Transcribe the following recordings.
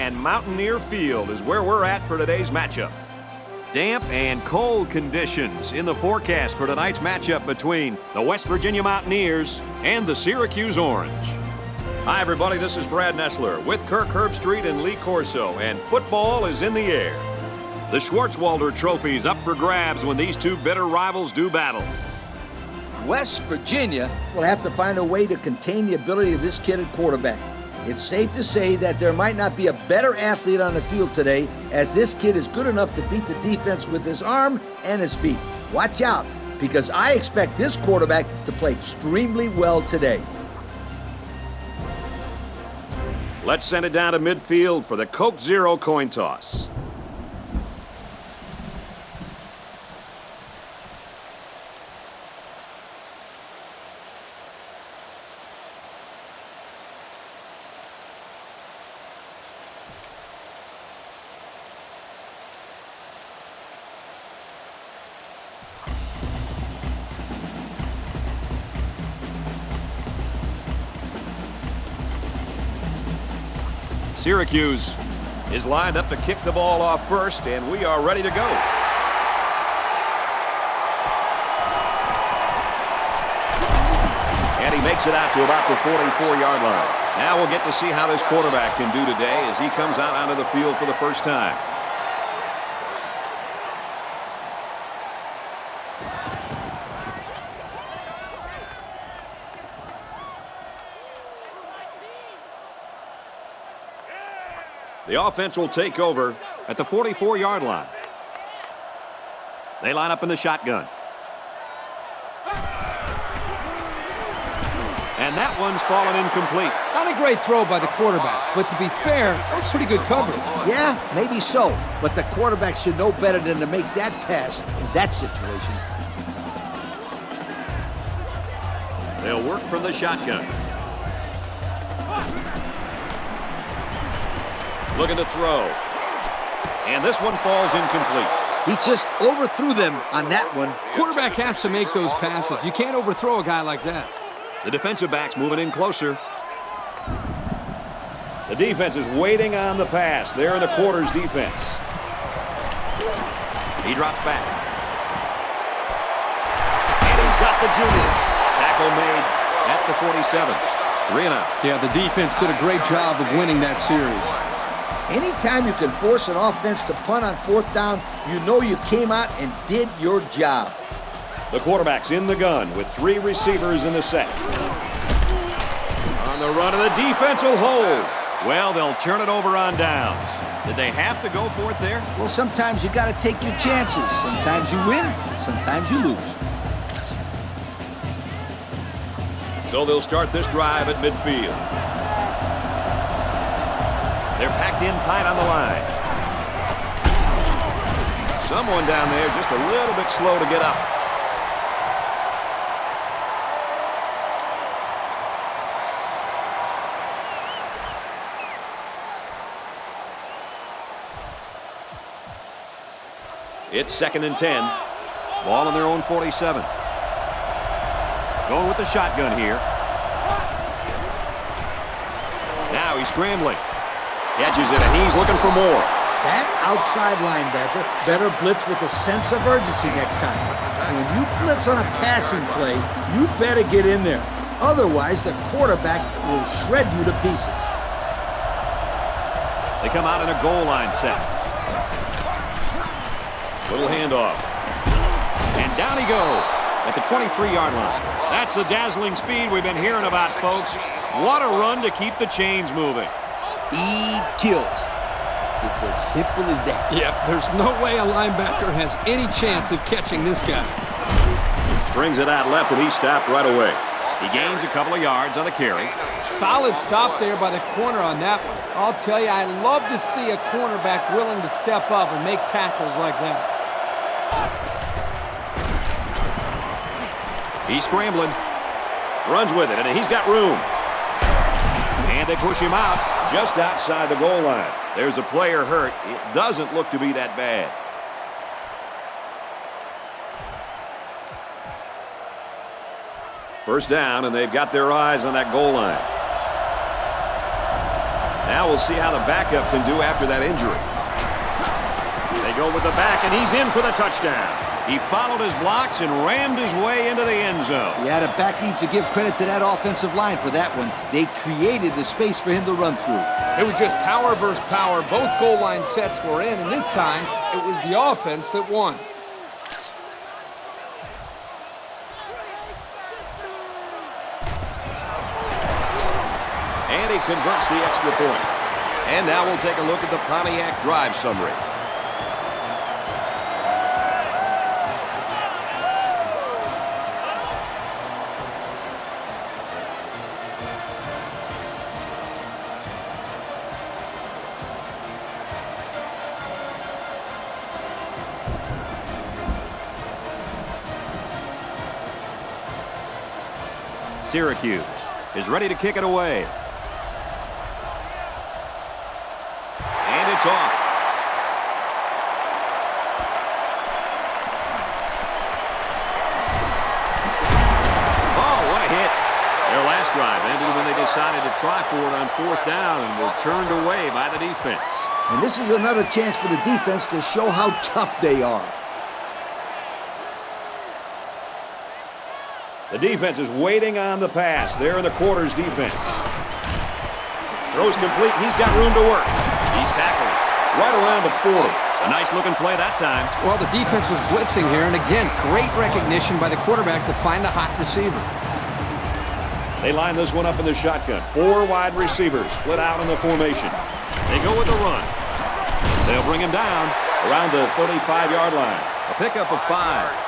and Mountaineer Field is where we're at for today's matchup. Damp and cold conditions in the forecast for tonight's matchup between the West Virginia Mountaineers and the Syracuse Orange. Hi, everybody. This is Brad Nessler with Kirk Herbstreit and Lee Corso, and football is in the air. The Schwartzwalder Trophy is up for grabs when these two bitter rivals do battle. West Virginia will have to find a way to contain the ability of this kid at quarterback. It's safe to say that there might not be a better athlete on the field today, as this kid is good enough to beat the defense with his arm and his feet. Watch out, because I expect this quarterback to play extremely well today. Let's send it down to midfield for the Coke Zero coin toss. Syracuse is lined up to kick the ball off first, and we are ready to go. And he makes it out to about the 44-yard line. Now we'll get to see how this quarterback can do today as he comes out onto the field for the first time. The offense will take over at the 44-yard line. They line up in the shotgun. And that one's fallen incomplete. Not a great throw by the quarterback, but to be fair, that's pretty good coverage. Yeah, maybe so, but the quarterback should know better than to make that pass in that situation. They'll work from the shotgun. Looking to throw. And this one falls incomplete. He just overthrew them on that one. Quarterback has to make those passes. You can't overthrow a guy like that. The defensive back's moving in closer. The defense is waiting on the pass. They're in the quarters defense. He drops back. And he's got the junior. Tackle made at the 47. 3 and out. Yeah, the defense did a great job of winning that series. Anytime you can force an offense to punt on 4th down, you know you came out and did your job. The quarterback's in the gun with 3 receivers in the set. On the run, and the defense will hold. Well, they'll turn it over on downs. Did they have to go for it there? Well, sometimes you got to take your chances. Sometimes you win, sometimes you lose. So they'll start this drive at midfield. They're packed in tight on the line. Someone down there just a little bit slow to get up. It's 2nd and 10. Ball on their own 47. Going with the shotgun here. Now he's scrambling. Catches it, and he's looking for more. That outside linebacker better blitz with a sense of urgency next time. When you blitz on a passing play, you better get in there. Otherwise, the quarterback will shred you to pieces. They come out in a goal line set. Little handoff. And down he goes at the 23-yard line. That's the dazzling speed we've been hearing about, folks. What a run to keep the chains moving. Speed kills. It's as simple as that. Yep, there's no way a linebacker has any chance of catching this guy. Strings it out left, and he stopped right away. He gains a couple of yards on the carry. Solid stop there by the corner on that one. I'll tell you, I love to see a cornerback willing to step up and make tackles like that. He's scrambling. Runs with it, and he's got room. And they push him out just outside the goal line. There's a player hurt. It doesn't look to be that bad. First down, and they've got their eyes on that goal line. Now we'll see how the backup can do after that injury. They go with the back, and he's in for the touchdown. He followed his blocks and rammed his way into the end zone. Yeah, the back needs to give credit to that offensive line for that one. They created the space for him to run through. It was just power versus power. Both goal line sets were in, and this time it was the offense that won. And he converts the extra point. And now we'll take a look at the Pontiac drive summary. Syracuse is ready to kick it away. And it's off. Oh, what a hit. Their last drive ended when they decided to try for it on 4th down and were turned away by the defense. And this is another chance for the defense to show how tough they are. The defense is waiting on the pass. There in the quarters defense. Throws complete. He's got room to work. He's tackled right around the 40. A nice looking play that time. Well, the defense was blitzing here, and again, great recognition by the quarterback to find a hot receiver. They line this one up in the shotgun. 4 wide receivers split out in the formation. They go with the run. They'll bring him down around the 35-yard line. A pickup of 5.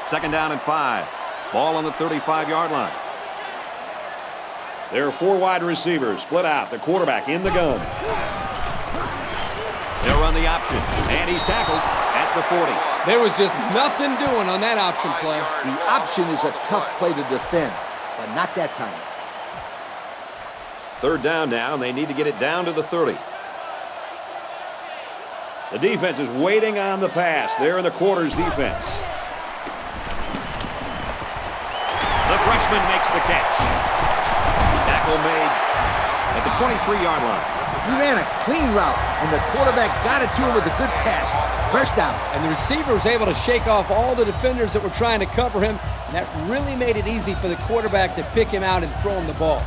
2nd down and 5. Ball on the 35-yard line. There are 4 wide receivers split out. The quarterback in the gun. They'll run the option. And he's tackled at the 40. There was just nothing doing on that option play. The option is a tough play to defend, but not that time. 3rd down now, and they need to get it down to the 30. The defense is waiting on the pass. There in the quarters defense. The freshman makes the catch. Tackle made at the 23-yard line. He ran a clean route, and the quarterback got it to him with a good pass. First down. And the receiver was able to shake off all the defenders that were trying to cover him. And that really made it easy for the quarterback to pick him out and throw him the ball.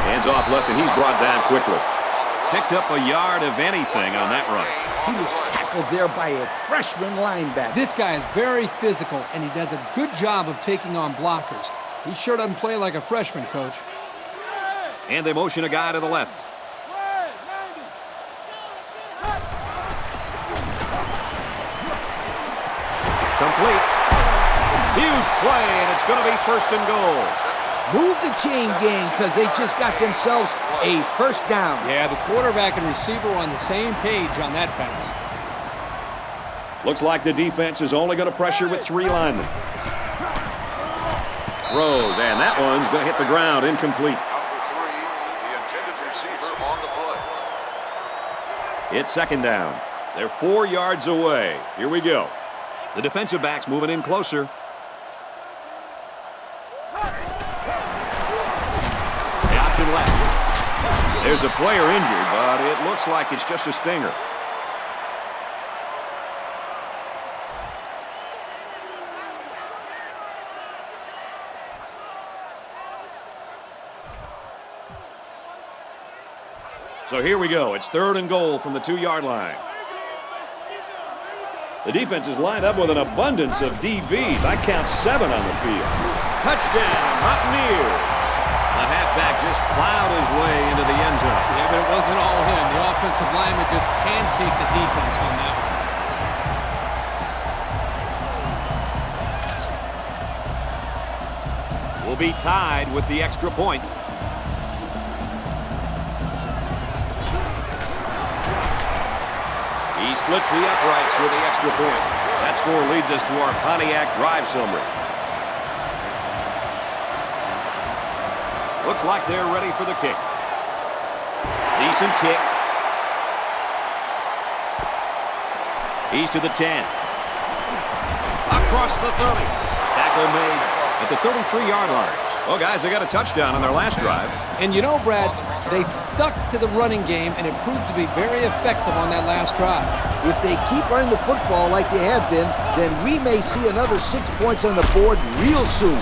Hands off left, and he's brought down quickly. Picked up a yard of anything on that run. He was tackled there by a freshman linebacker. This guy is very physical, and he does a good job of taking on blockers. He sure doesn't play like a freshman, Coach. And they motion a guy to the left. Complete. Huge play, and it's going to be 1st and goal. Move the chain gang because they just got themselves a first down. Yeah, the quarterback and receiver were on the same page on that pass. Looks like the defense is only going to pressure with 3 linemen. Throws, and that one's going to hit the ground, incomplete. The intended receiver on the play. It's 2nd down. They're 4 yards away. Here we go. The defensive back's moving in closer. The option left. There's a player injured, but it looks like it's just a stinger. So here we go. It's 3rd and goal from the 2-yard line. The defense is lined up with an abundance of DBs. I count 7 on the field. Touchdown, Mountaineers. The halfback just plowed his way into the end zone. Yeah, but it wasn't all him. The offensive lineman just pancaked the defense on that one. Will be tied with the extra point. He splits the uprights for the extra point. That score leads us to our Pontiac drive summary. Looks like they're ready for the kick. Decent kick. He's to the 10. Across the 30. Tackle made at the 33-yard line. Well, guys, they got a touchdown on their last drive. And you know, Brad, they stuck to the running game, and it proved to be very effective on that last drive. If they keep running the football like they have been, then we may see another 6 points on the board real soon.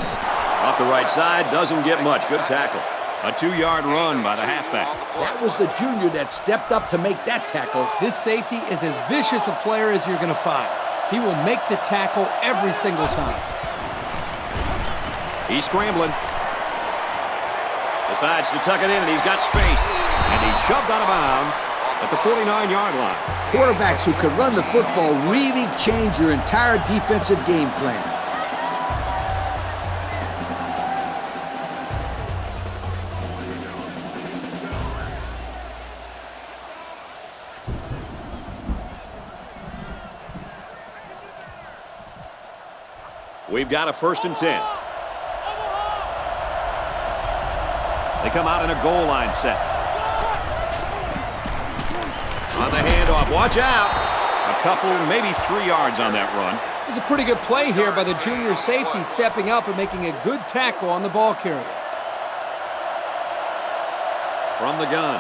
Off the right side, doesn't get much. Good tackle. A 2-yard run by the halfback. That was the junior that stepped up to make that tackle. This safety is as vicious a player as you're going to find. He will make the tackle every single time. He's scrambling. Decides to tuck it in, and he's got space. And he's shoved out of bounds at the 49-yard line. Quarterbacks who can run the football really change your entire defensive game plan. We've got a 1st and 10. They come out in a goal line set. On the handoff, watch out. A couple, maybe 3 yards on that run. It's a pretty good play here by the junior safety, stepping up and making a good tackle on the ball carrier. From the gun.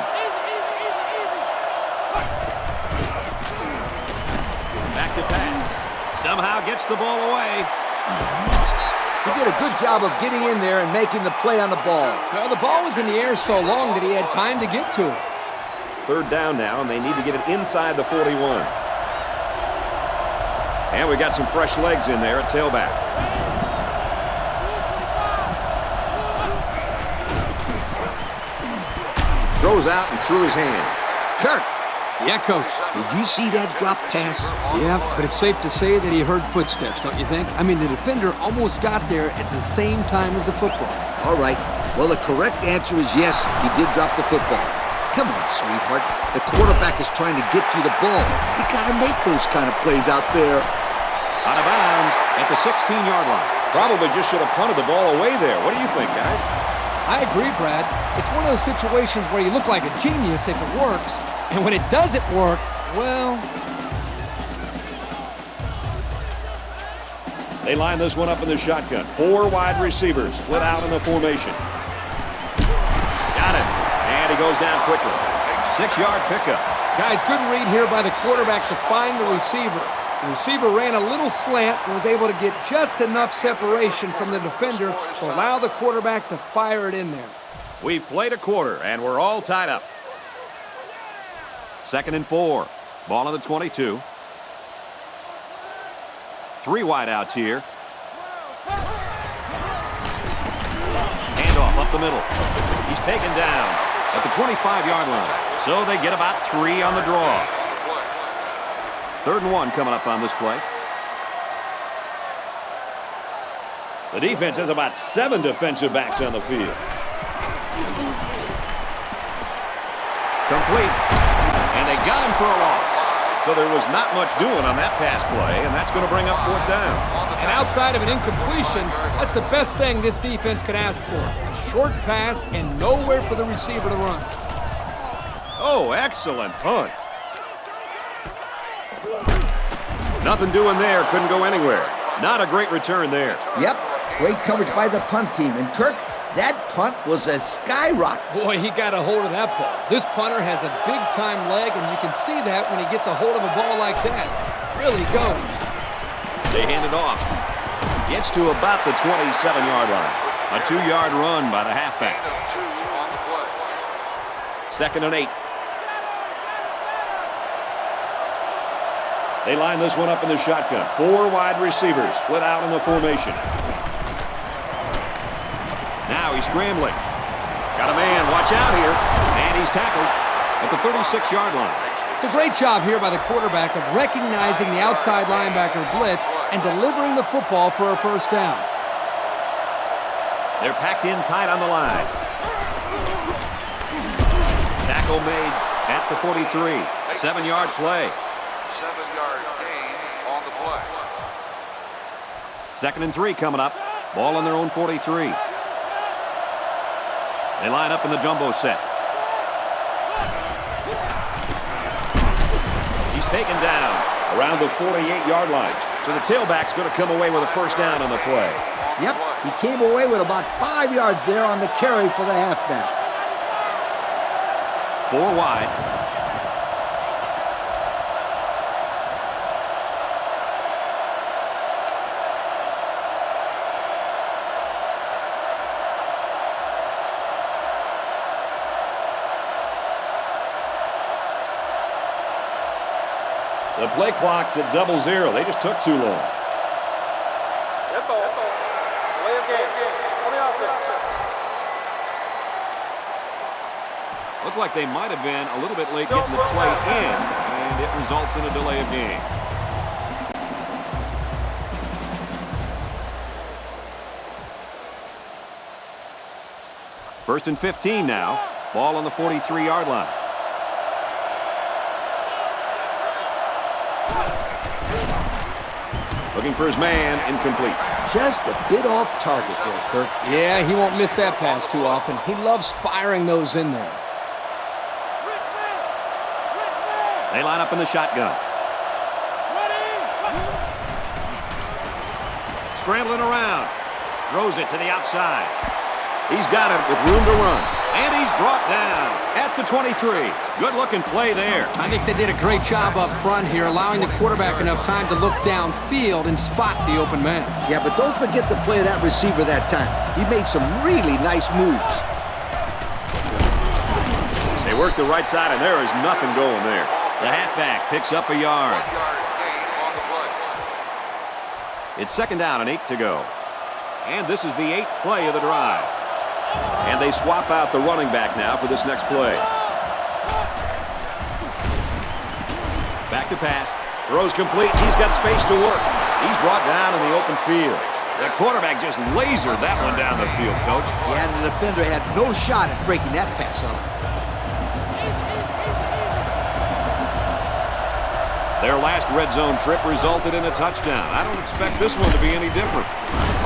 Back to pass. Somehow gets the ball away. He did a good job of getting in there and making the play on the ball. Well, the ball was in the air so long that he had time to get to it. 3rd down now, and they need to get it inside the 41. And we got some fresh legs in there at tailback. Throws out and through his hands. Kirk, Yeah, Coach. did you see that drop pass? Yeah, but it's safe to say that he heard footsteps, don't you think? I mean, the defender almost got there at the same time as the football. All right. Well, the correct answer is yes, he did drop the football. Come on, sweetheart. The quarterback is trying to get you the ball. You got to make those kind of plays out there. Out of bounds at the 16-yard line. Probably just should have punted the ball away there. What do you think, guys? I agree, Brad. It's one of those situations where you look like a genius if it works, and when it doesn't work, well... They line this one up in the shotgun. 4 wide receivers split out in the formation. Got it. And he goes down quickly. 6-yard pickup. Guys, good read here by the quarterback to find the receiver. The receiver ran a little slant and was able to get just enough separation from the defender to allow the quarterback to fire it in there. We've played a quarter, and we're all tied up. 2nd and 4. Ball on the 22. 3 wideouts here. Handoff up the middle. He's taken down at the 25-yard line. So they get about 3 on the draw. 3rd and 1 coming up on this play. The defense has about 7 defensive backs on the field. Complete. And they got him for a loss. So there was not much doing on that pass play, and that's going to bring up 4th down. And outside of an incompletion, that's the best thing this defense can ask for. A short pass and nowhere for the receiver to run. Oh, excellent punt. Nothing doing there. Couldn't go anywhere. Not a great return there. Yep, great coverage by the punt team. And Kirk, that punt was a skyrocket. Boy, he got a hold of that ball. This punter has a big-time leg, and you can see that when he gets a hold of a ball like that. Really goes. They hand it off. Gets to about the 27-yard line. A 2-yard run by the halfback. 2nd and 8. They line this one up in the shotgun. 4 wide receivers split out in the formation. Now he's scrambling. Got a man. Watch out here. And he's tackled at the 36-yard line. It's a great job here by the quarterback of recognizing the outside linebacker blitz and delivering the football for a 1st down. They're packed in tight on the line. Tackle made at the 43. 7-yard play. 7-yard gain on the play. 2nd and 3 coming up. Ball on their own 43. They line up in the jumbo set. He's taken down around the 48-yard line. So the tailback's going to come away with a 1st down on the play. Yep, He came away with about 5 yards there on the carry for the halfback. 4 wide. The play clock's at 0-0. They just took too long. Looked like they might have been a little bit late getting the play in, and it results in a delay of game. First and 15 now. Ball on the 43-yard line. Looking for his man, incomplete. Just a bit off target there, Kirk. Yeah, he won't miss that pass too often. He loves firing those in there. They line up in the shotgun. Scrambling around. Throws it to the outside. He's got it with room to run. And he's brought down at the 23. Good-looking play there. I think they did a great job up front here, allowing the quarterback enough time to look downfield and spot the open man. Yeah, but don't forget to play that receiver that time. He made some really nice moves. They work the right side, and there is nothing going there. The halfback picks up a yard. 1 yard gain on the play. It's second down and 8 to go. And this is the 8th play of the drive. And they swap out the running back now for this next play. Back to pass. Throws complete. He's got space to work. He's brought down in the open field. The quarterback just lasered that one down the field, Coach. Yeah, the defender had no shot at breaking that pass up. Their last red zone trip resulted in a touchdown. I don't expect this one to be any different.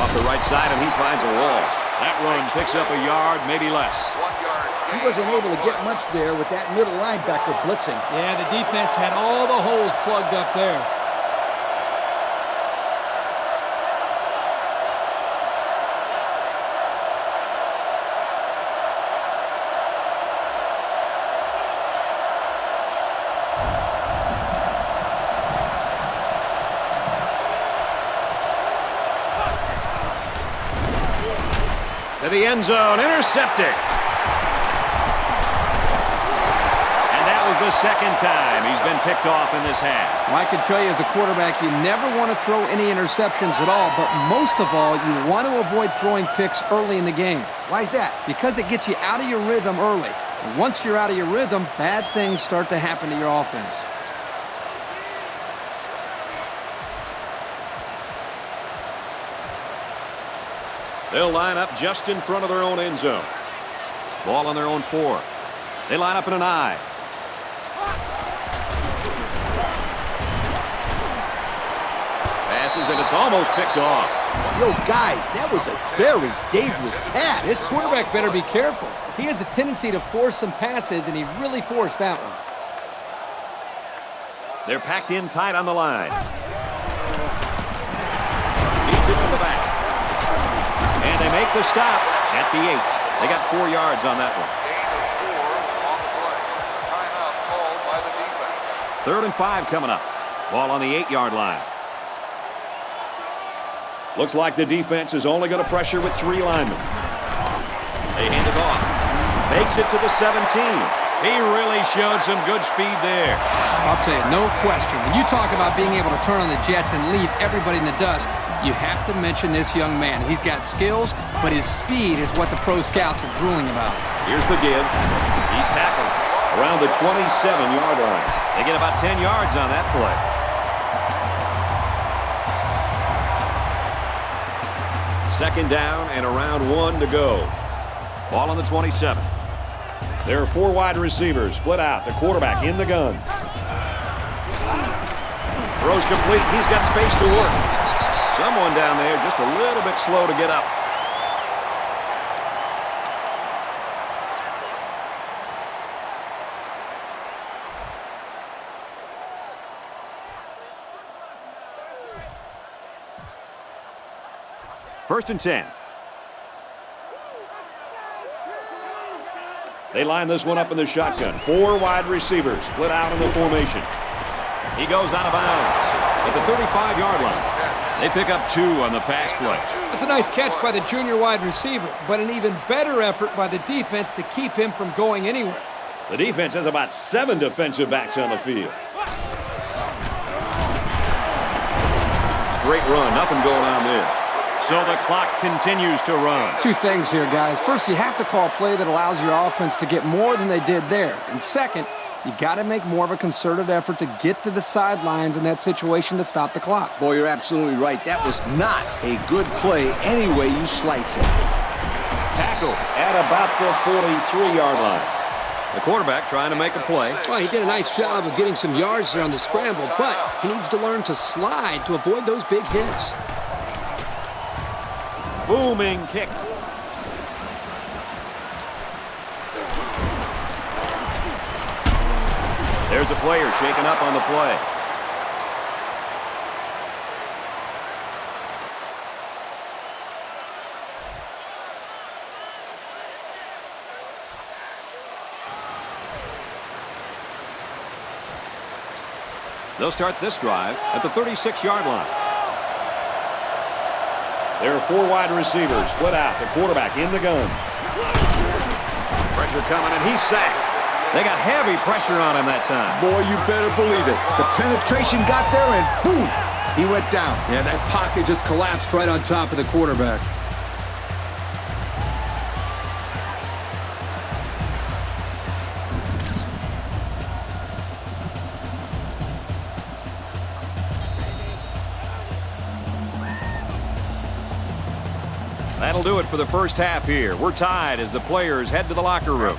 Off the right side, and he finds a wall. That run picks up a yard, maybe less. 1 yard He gain. wasn't able to get much there with that middle linebacker blitzing. Yeah, the defense had all the holes plugged up there. To the end zone, intercepted. And that was the second time he's been picked off in this half. Well, I can tell you as a quarterback, you never want to throw any interceptions at all, but most of all, you want to avoid throwing picks early in the game. Why is that? Because it gets you out of your rhythm early. And once you're out of your rhythm, bad things start to happen to your offense. They'll line up just in front of their own end zone. Ball on their own 4. They line up in an I. Passes, and it's almost picked off. Yo, guys, that was a very dangerous pass. This quarterback better be careful. He has a tendency to force some passes, and he really forced that one. They're packed in tight on the line. Deep into the back. And they make the stop at the 8. They got 4 yards on that one. Gain of 4 on the play. Timeout called by the defense. 3rd and 5 coming up. Ball on the 8-yard line. Looks like the defense is only going to pressure with 3 linemen. They hand it off. Makes it to the 17. He really showed some good speed there. I'll tell you, no question. When you talk about being able to turn on the jets and leave everybody in the dust, you have to mention this young man. He's got skills, but his speed is what the pro scouts are drooling about. Here's the give. He's tackled around the 27-yard line. They get about 10 yards on that play. Second down and around 1 to go. Ball on the 27. There are 4 wide receivers split out. The quarterback in the gun. Throws complete. He's got space to work. Someone down there just a little bit slow to get up. First and 10. They line this one up in the shotgun. 4 wide receivers split out in the formation. He goes out of bounds at the 35-yard line. They pick up 2 on the pass play. That's a nice catch by the junior wide receiver, but an even better effort by the defense to keep him from going anywhere. The defense has about 7 defensive backs on the field. Great run, nothing going on there. So the clock continues to run. 2 things here, guys. First, you have to call a play that allows your offense to get more than they did there. And second, you got to make more of a concerted effort to get to the sidelines in that situation to stop the clock. Boy, you're absolutely right. That was not a good play any way you slice it. Tackle at about the 43-yard line. The quarterback trying to make a play. Well, he did a nice job of getting some yards there on the scramble, but he needs to learn to slide to avoid those big hits. Booming kick. There's a player shaken up on the play. They'll start this drive at the 36-yard line. There are 4 wide receivers split out. The quarterback in the gun. Pressure coming, and he's sacked. They got heavy pressure on him that time. Boy, you better believe it. The penetration got there, and boom, he went down. Yeah, that pocket just collapsed right on top of the quarterback. That'll do it for the first half here. We're tied as the players head to the locker room.